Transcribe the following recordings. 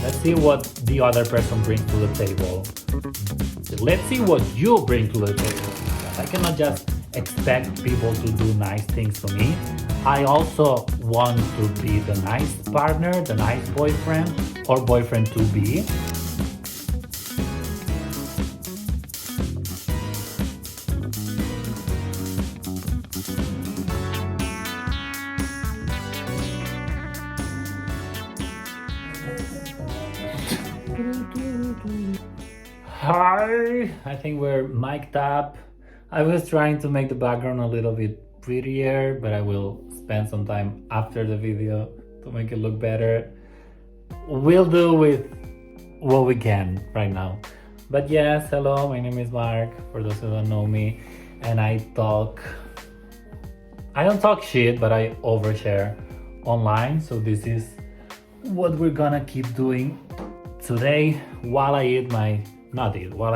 Let's see what the other person brings to the table. Let's see what you bring to the table. I cannot just expect people to do nice things to me. I also want to be the nice partner, the nice boyfriend or boyfriend to be. Hi, I think we're mic'd up. I was trying to make the background a little bit prettier, but I will spend some time after the video to make it look better. We'll do with what we can right now. But yes, hello, my name is Mark, for those who don't know me, and I don't talk shit, but I overshare online, so this is what we're gonna keep doing today while I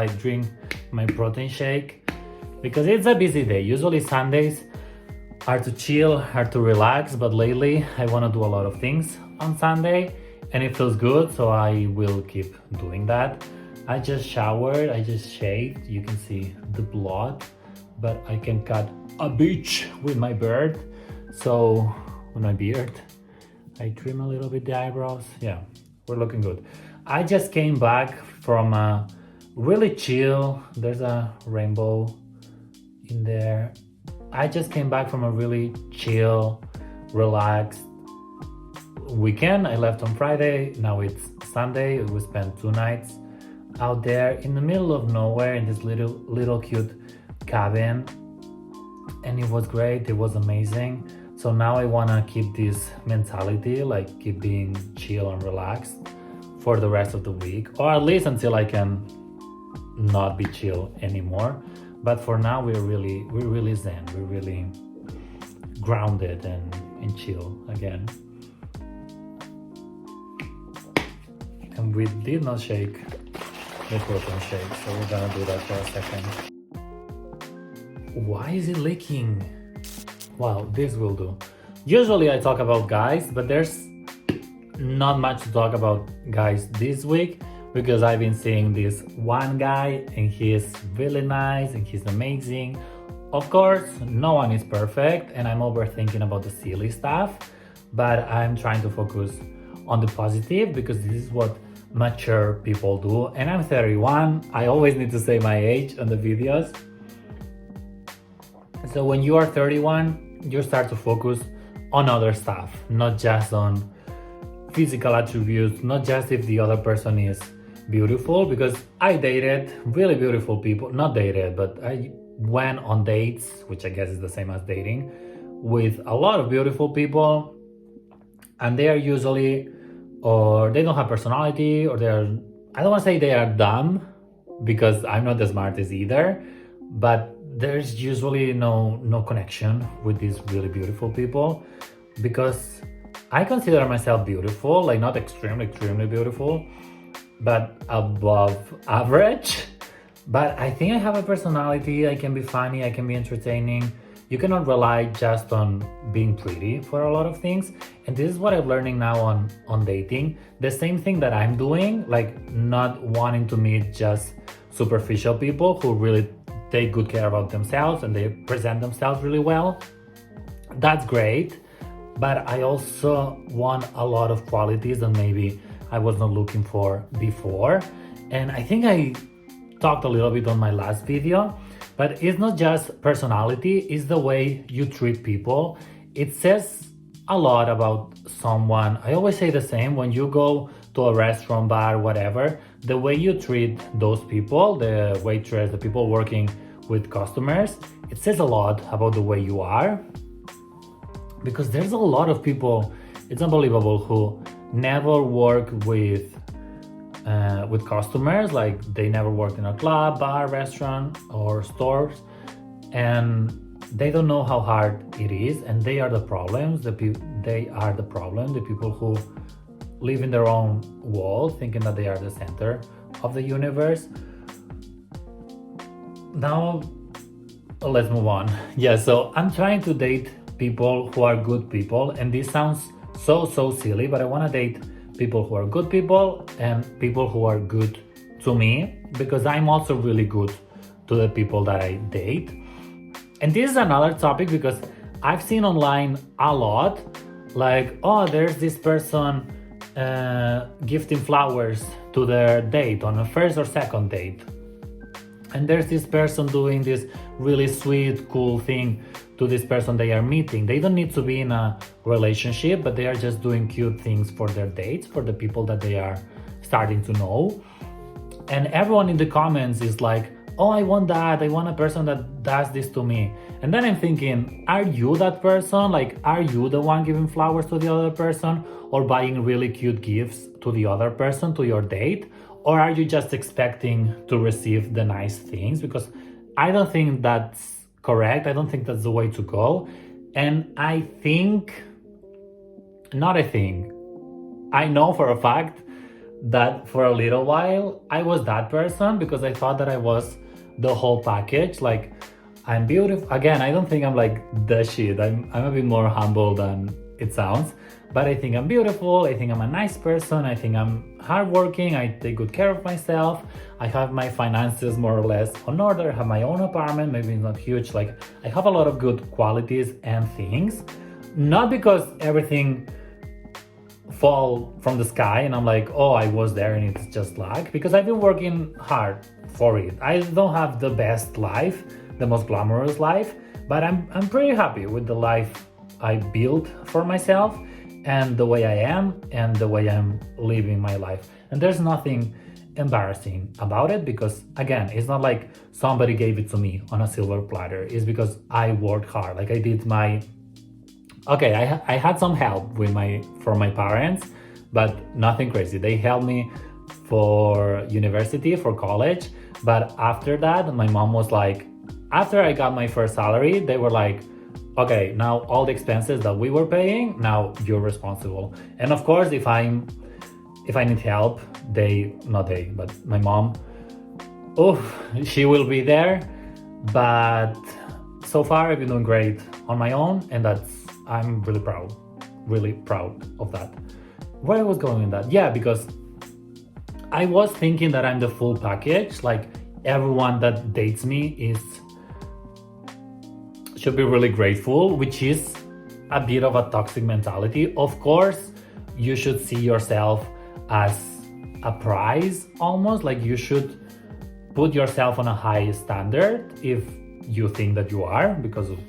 drink my protein shake, because it's a busy day. Usually Sundays are to chill, are to relax, but lately I want to do a lot of things on Sunday and it feels good, so I will keep doing that. I just showered, I just shaved, you can see the blood, but I can cut a beach with my beard. So with my beard, I trim a little bit the eyebrows. Yeah, we're looking good. I just came back from a really chill, there's a rainbow in there. I just came back from a really chill, relaxed weekend. I left on Friday, now it's Sunday. We spent 2 nights out there in the middle of nowhere in this little cute cabin, and it was great, it was amazing. So now I want to keep this mentality, like keep being chill and relaxed for the rest of the week, or at least until I can not be chill anymore. But for now we're really zen, we're really grounded and chill again. And we did not shake the protein shake, so we're gonna do that for a second. Why is it leaking? Well, this will do. Usually I talk about guys, but there's not much to talk about guys this week, because I've been seeing this one guy and he's really nice and he's amazing. Of course, no one is perfect and I'm overthinking about the silly stuff, but I'm trying to focus on the positive, because this is what mature people do. And I'm 31, I always need to say my age on the videos. So when you are 31, you start to focus on other stuff, not just on physical attributes, not just if the other person is beautiful, because I dated really beautiful people, not dated, but I went on dates, which I guess is the same as dating, with a lot of beautiful people, and they are usually, or they don't have personality, or I don't want to say they are dumb, because I'm not the smartest either, but there's usually no connection with these really beautiful people, because I consider myself beautiful, like not extremely beautiful, but above average. But I think I have a personality, I can be funny, I can be entertaining. You cannot rely just on being pretty for a lot of things. And this is what I'm learning now on dating. The same thing that I'm doing, like not wanting to meet just superficial people who really take good care about themselves and they present themselves really well. That's great. But I also want a lot of qualities that maybe I was not looking for before. And I think I talked a little bit on my last video, but it's not just personality, it's the way you treat people. It says a lot about someone. I always say the same: when you go to a restaurant, bar, whatever, the way you treat those people, the waitress, the people working with customers, it says a lot about the way you are. Because there's a lot of people, it's unbelievable, who never work with customers, like they never worked in a club, bar, restaurant, or stores, and they don't know how hard it is, and they are the problems. They are the problem. The people who live in their own world, thinking that they are the center of the universe. Now, let's move on. Yeah, so I'm trying to date people who are good people, and this sounds so silly, but I want to date people who are good people and people who are good to me, because I'm also really good to the people that I date. And this is another topic because I've seen online a lot, like, oh, there's this person gifting flowers to their date on a first or second date. And there's this person doing this really sweet, cool thing to this person they are meeting. They don't need to be in a relationship, but they are just doing cute things for their dates, for the people that they are starting to know. And everyone in the comments is like, oh, I want that. I want a person that does this to me. And then I'm thinking, are you that person? Like, are you the one giving flowers to the other person or buying really cute gifts to the other person, to your date? Or are you just expecting to receive the nice things? Because I don't think that's correct. I don't think that's the way to go. And I know for a fact that for a little while I was that person, because I thought that I was the whole package. Like, I'm beautiful. Again, I don't think I'm like the shit. I'm a bit more humble than it sounds, but I think I'm beautiful. I think I'm a nice person. I think I'm hardworking. I take good care of myself. I have my finances more or less on order. I have my own apartment. Maybe it's not huge. Like, I have a lot of good qualities and things, not because everything fall from the sky and I'm like, oh, I was there and it's just luck, because I've been working hard for it. I don't have the best life, the most glamorous life, but I'm pretty happy with the life I built for myself and the way I am and the way I'm living my life. And there's nothing embarrassing about it, because again, it's not like somebody gave it to me on a silver platter. It's because I worked hard. Like, I did my I had some help from my parents, but nothing crazy. They helped me for university, for college. But after that, my mom was like, after I got my first salary, they were like, okay, now all the expenses that we were paying, now you're responsible. And of course, if I need help, but my mom, she will be there. But so far I've been doing great on my own, and I'm really proud of that. Where I was going with that? Yeah, because I was thinking that I'm the full package, like everyone that dates me should be really grateful, which is a bit of a toxic mentality. Of course, you should see yourself as a prize, almost like you should put yourself on a high standard if you think that you are, because of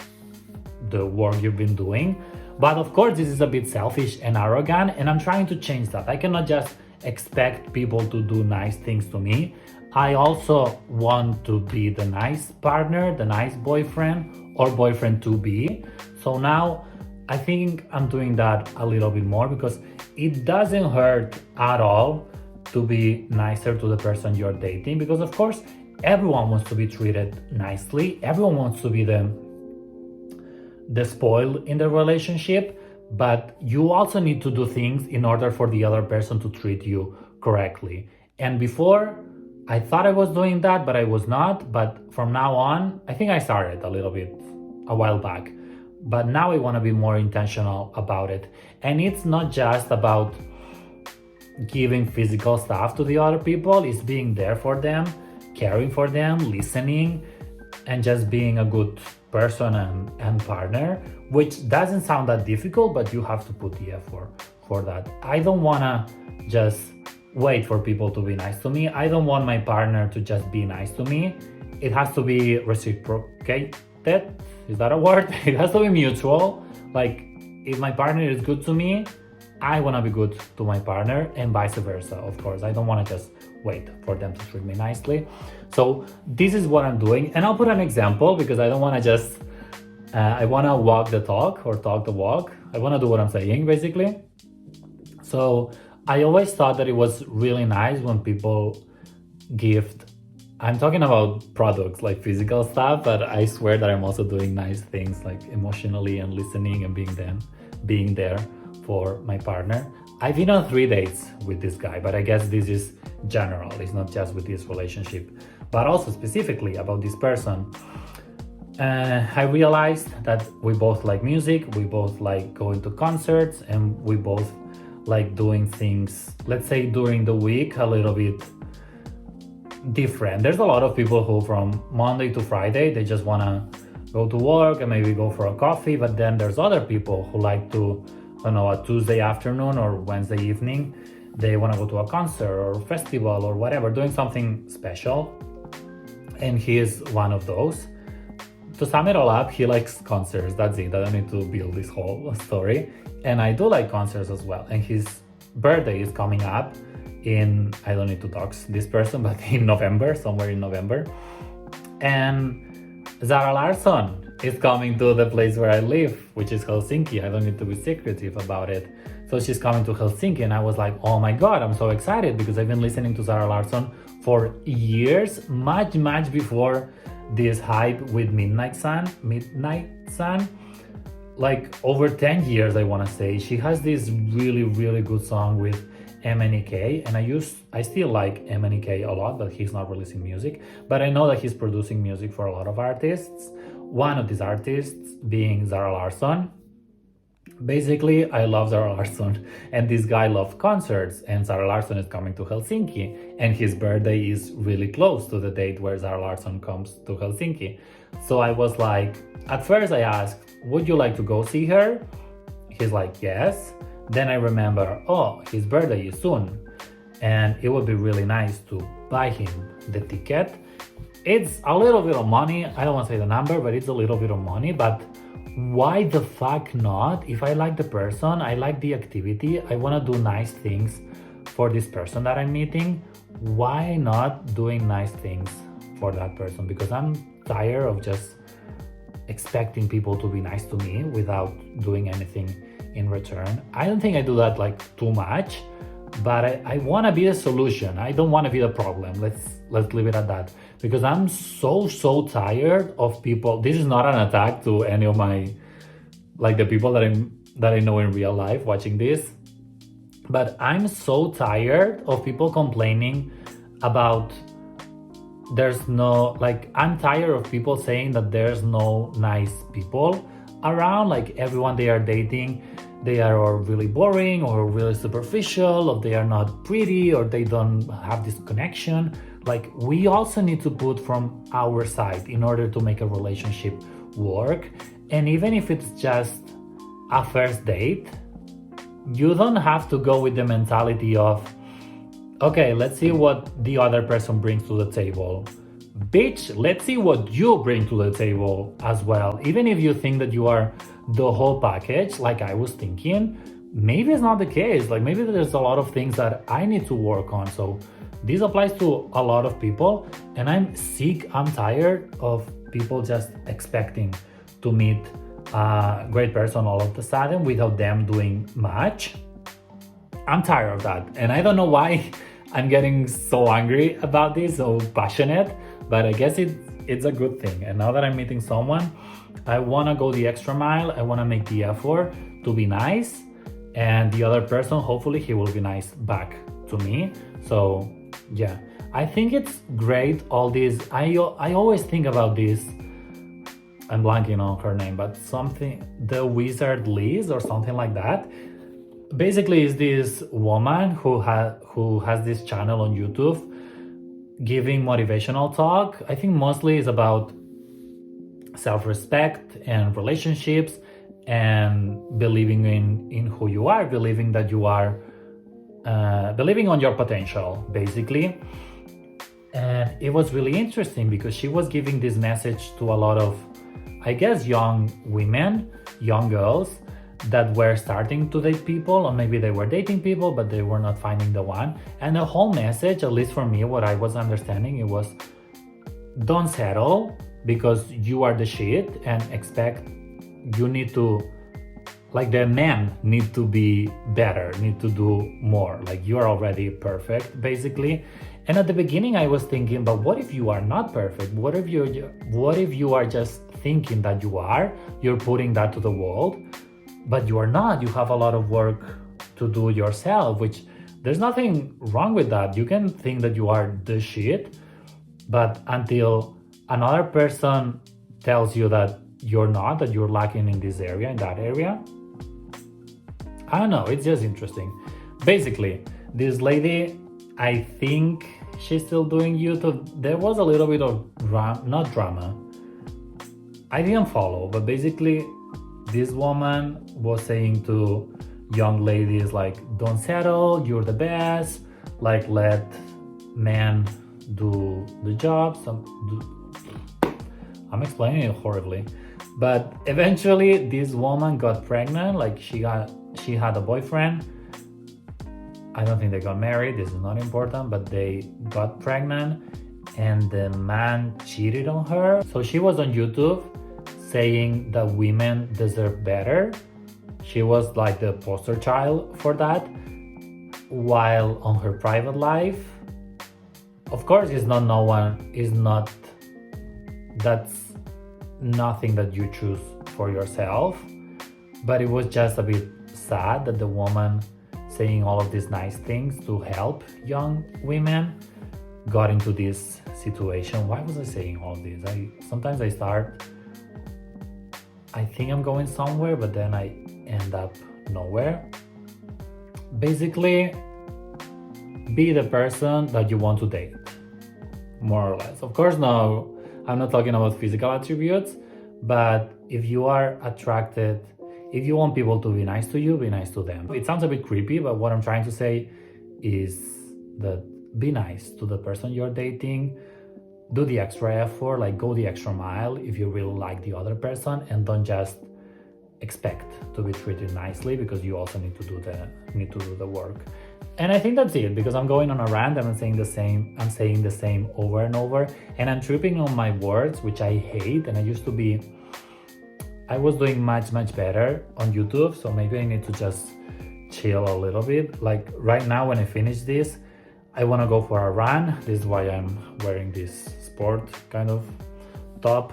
the work you've been doing. But of course, this is a bit selfish and arrogant, and I'm trying to change that. I cannot just expect people to do nice things to me. I also want to be the nice partner, the nice boyfriend or boyfriend to be. So now I think I'm doing that a little bit more, because it doesn't hurt at all to be nicer to the person you're dating, because of course everyone wants to be treated nicely. Everyone wants to be the spoiled in the relationship, but you also need to do things in order for the other person to treat you correctly. And before, I thought I was doing that, but I was not. But from now on, I think I started a little bit a while back, but now I want to be more intentional about it. And it's not just about giving physical stuff to the other people, it's being there for them, caring for them, listening, and just being a good person and partner, which doesn't sound that difficult, but you have to put the effort for that. I don't want to just wait for people to be nice to me. I don't want my partner to just be nice to me. It has to be reciprocated. Is that a word? It has to be mutual. Like, if my partner is good to me, I want to be good to my partner, and vice versa, of course. I don't want to just wait for them to treat me nicely. So this is what I'm doing. And I'll put an example, because I don't want to just, I want to walk the talk or talk the walk. I want to do what I'm saying, basically. So I always thought that it was really nice when people gift. I'm talking about products, like physical stuff, but I swear that I'm also doing nice things, like emotionally and listening and being there for my partner. I've been on 3 dates with this guy, but I guess this is general. It's not just with this relationship, but also specifically about this person. I realized that we both like music, we both like going to concerts, and we both like doing things, let's say during the week, a little bit different. There's a lot of people who from Monday to Friday, they just want to go to work and maybe go for a coffee. But then there's other people who like to, I don't know, a Tuesday afternoon or Wednesday evening, they want to go to a concert or festival or whatever, doing something special. And he is one of those. To sum it all up, he likes concerts. That's it. I don't need to build this whole story. And I do like concerts as well. And his birthday is coming up in, I don't need to dox this person, but in November, somewhere in November. And Zara Larsson is coming to the place where I live, which is Helsinki. I don't need to be secretive about it. So she's coming to Helsinki, and I was like, oh my God, I'm so excited because I've been listening to Zara Larsson for years, much before this hype with Midnight Sun, like over 10 years, I want to say. She has this really good song with MNEK, and I still like MNEK a lot, but he's not releasing music. But I know that he's producing music for a lot of artists. One of these artists being Zara Larsson. Basically, I love Zara Larsson, and this guy loves concerts, and Zara Larsson is coming to Helsinki, and his birthday is really close to the date where Zara Larsson comes to Helsinki. So I was like, at first I asked, would you like to go see her? He's like, yes. Then I remember, oh, his birthday is soon, and it would be really nice to buy him the ticket. It's a little bit of money. I don't want to say the number, but it's a little bit of money. But why the fuck not? If I like the person, I like the activity, I want to do nice things for this person that I'm meeting, why not doing nice things for that person? Because I'm tired of just expecting people to be nice to me without doing anything in return. I don't think I do that like too much, but I want to be the solution. I don't want to be the problem. Let's leave it at that, because I'm so tired of people. This is not an attack to any of my, like the people that I know in real life watching this, but I'm so tired of people complaining about there's no, like, I'm tired of people saying that there's no nice people around. Like everyone they are dating, they are or really boring or really superficial, or they are not pretty, or they don't have this connection. Like, we also need to put from our side in order to make a relationship work. And even if it's just a first date, you don't have to go with the mentality of, okay, let's see what the other person brings to the table. Bitch, let's see what you bring to the table as well. Even if you think that you are the whole package, like I was thinking, maybe it's not the case. Like maybe there's a lot of things that I need to work on. So this applies to a lot of people, and I'm tired of people just expecting to meet a great person all of a sudden without them doing much. I'm tired of that, and I don't know why I'm getting so angry about this, so passionate, but I guess it's a good thing. And now that I'm meeting someone, I want to go the extra mile. I want to make the effort to be nice, and the other person, hopefully he will be nice back to me. So yeah, I think it's great, all this. I always think about this, I'm blanking on her name, but something, the Wizard Liz or something like that. Basically is this woman who has this channel on YouTube giving motivational talk. I think mostly is about self-respect and relationships and believing in who you are, believing that you are, believing on your potential, basically. And it was really interesting because she was giving this message to a lot of, I guess, young women, young girls that were starting to date people, or maybe they were dating people, but they were not finding the one. And the whole message, at least for me, what I was understanding, it was, don't settle because you are the shit and expect, you need to, like the men need to be better, need to do more. Like you're already perfect, basically. And at the beginning I was thinking, but what if you are not perfect? What if you are just thinking that you are, you're putting that to the world, but you are not. You have a lot of work to do yourself, which there's nothing wrong with that. You can think that you are the shit, but until another person tells you that you're not, that you're lacking in this area, in that area, I don't know, it's just interesting. Basically, this lady, I think she's still doing YouTube. There was a little bit of not drama. I didn't follow, but basically, this woman was saying to young ladies like, don't settle, you're the best, like let men do the job. I'm explaining it horribly, but eventually this woman got pregnant. Like she had a boyfriend. I don't think they got married, this is not important, but they got pregnant and the man cheated on her. So she was on YouTube saying that women deserve better. She was like the poster child for that. While on her private life, of course, that's nothing that you choose for yourself. But it was just a bit sad that the woman saying all of these nice things to help young women got into this situation. Why was I saying all this? Sometimes I think I'm going somewhere, but then I end up nowhere. Basically, be the person that you want to date, more or less. Of course, no, I'm not talking about physical attributes, but if you are attracted, if you want people to be nice to you, be nice to them. It sounds a bit creepy, but what I'm trying to say is that be nice to the person you're dating. Do the extra effort, like go the extra mile if you really like the other person, and don't just expect to be treated nicely, because you also need to do the work. And I think that's it, because I'm going on a rant and I'm saying the same over and over, and I'm tripping on my words, which I hate. And I was doing much better on YouTube, so maybe I need to just chill a little bit. Like right now when I finish this, I want to go for a run. This is why I'm wearing this sport kind of top.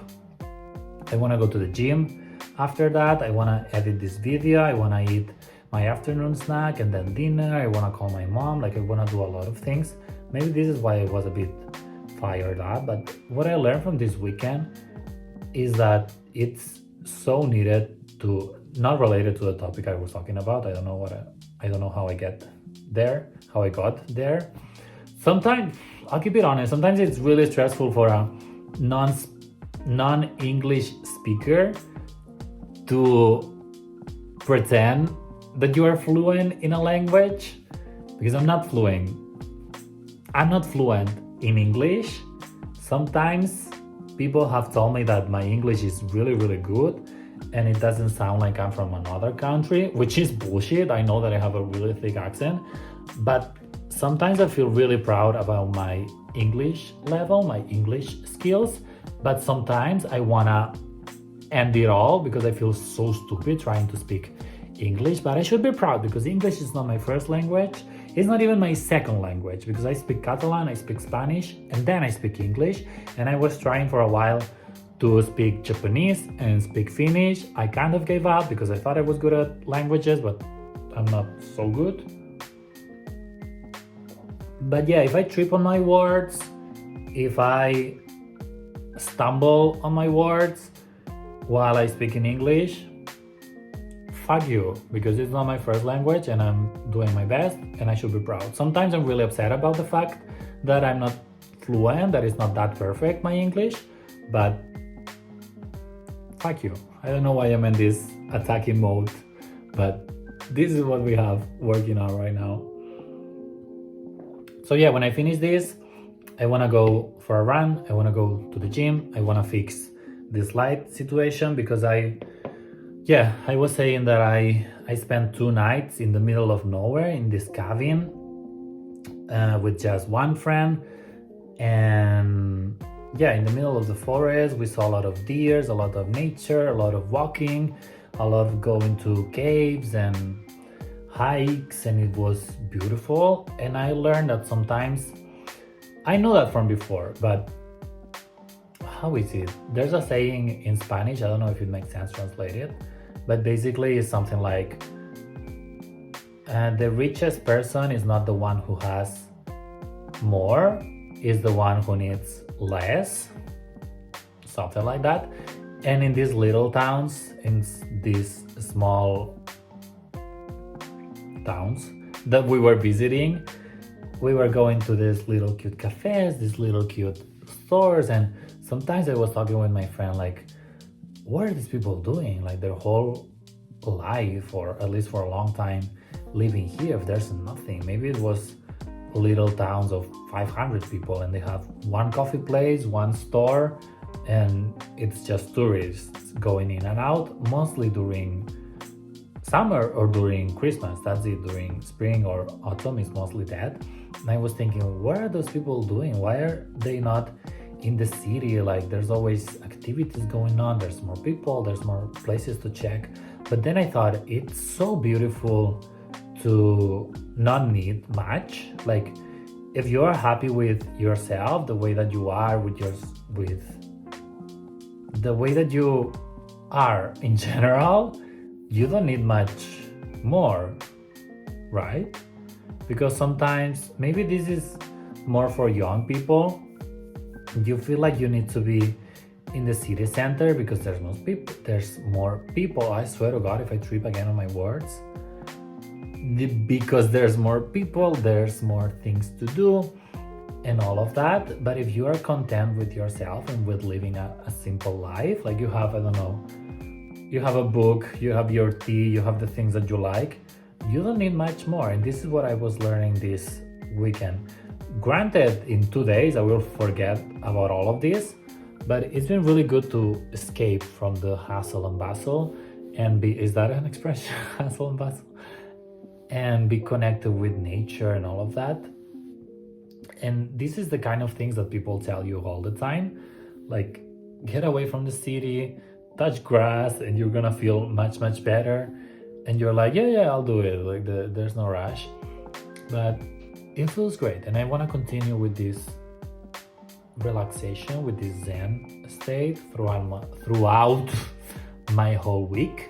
I want to go to the gym. After that, I want to edit this video. I want to eat my afternoon snack and then dinner. I want to call my mom. Like I want to do a lot of things. Maybe this is why I was a bit fired up. But what I learned from this weekend is that it's so needed to, not related to the topic I was talking about. I don't know how I got there. Sometimes, I'll keep it honest, sometimes it's really stressful for a non-English speaker to pretend that you are fluent in a language, because I'm not fluent in English. Sometimes people have told me that my English is really good and it doesn't sound like I'm from another country, which is bullshit. I know that I have a really thick accent, but sometimes I feel really proud about my English level, my English skills, but sometimes I wanna end it all because I feel so stupid trying to speak English. But I should be proud, because English is not my first language. It's not even my second language, because I speak Catalan, I speak Spanish, and then I speak English. And I was trying for a while to speak Japanese and speak Finnish. I kind of gave up because I thought I was good at languages, but I'm not so good. But yeah, if I trip on my words, if I stumble on my words while I speak in English, fuck you, because it's not my first language and I'm doing my best and I should be proud. Sometimes I'm really upset about the fact that I'm not fluent, that it's not that perfect, my English, but fuck you. I don't know why I'm in this attacking mode, but this is what we have working out right now. So yeah, when I finish this, I want to go for a run, I want to go to the gym, I want to fix this light situation, because I was saying that I spent 2 nights in the middle of nowhere in this cabin with just one friend, and yeah, in the middle of the forest. We saw a lot of deers, a lot of nature, a lot of walking, a lot of going to caves and hikes, and it was beautiful. And I learned that sometimes, I know that from before, but how is it? There's a saying in Spanish, I don't know if it makes sense translated, but basically it's something like the richest person is not the one who has more, is the one who needs less, something like that. And in these little towns, in these small towns, that we were visiting, we were going to these little cute cafes, these little cute stores, and sometimes I was talking with my friend like, what are these people doing? Like their whole life, or at least for a long time, living here. If there's nothing, maybe it was little towns of 500 people, and they have one coffee place, one store, and it's just tourists going in and out, mostly during summer or during Christmas. That's it. During spring or autumn is mostly that. And I was thinking, what are those people doing? Why are they not in the city? Like there's always activities going on, there's more people, there's more places to check. But then I thought it's so beautiful to not need much. Like if you are happy with yourself, the way that you are, with the way that you are in general, you don't need much more, right? Because sometimes, maybe this is more for young people, you feel like you need to be in the city center because there's more people. I swear to God, if I trip again on my words, because there's more people, there's more things to do and all of that. But if you are content with yourself and with living a simple life, like you have, I don't know, you have a book, you have your tea, you have the things that you like, you don't need much more. And this is what I was learning this weekend. Granted, in 2 days I will forget about all of this, but it's been really good to escape from the hustle and bustle and be, is that an expression? Hustle and bustle? And be connected with nature and all of that. And this is the kind of things that people tell you all the time, like get away from the city, touch grass, and you're gonna feel much better. And you're like, yeah, I'll do it. Like there's no rush, but it feels great. And I want to continue with this relaxation, with this Zen state throughout my whole week.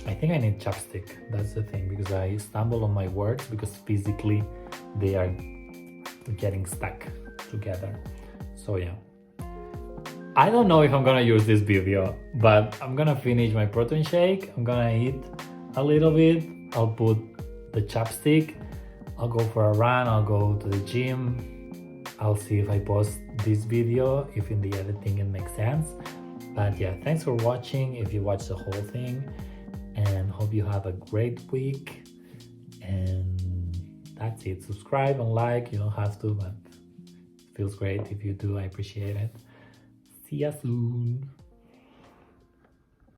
I think I need chapstick. That's the thing, because I stumble on my words because physically they are getting stuck together. So yeah, I don't know if I'm gonna use this video, but I'm gonna finish my protein shake. I'm gonna eat a little bit. I'll put the chapstick. I'll go for a run. I'll go to the gym. I'll see if I post this video, if in the editing it makes sense. But yeah, thanks for watching if you watched the whole thing, and hope you have a great week. And that's it. Subscribe and like. You don't have to, but it feels great if you do. I appreciate it. See ya soon.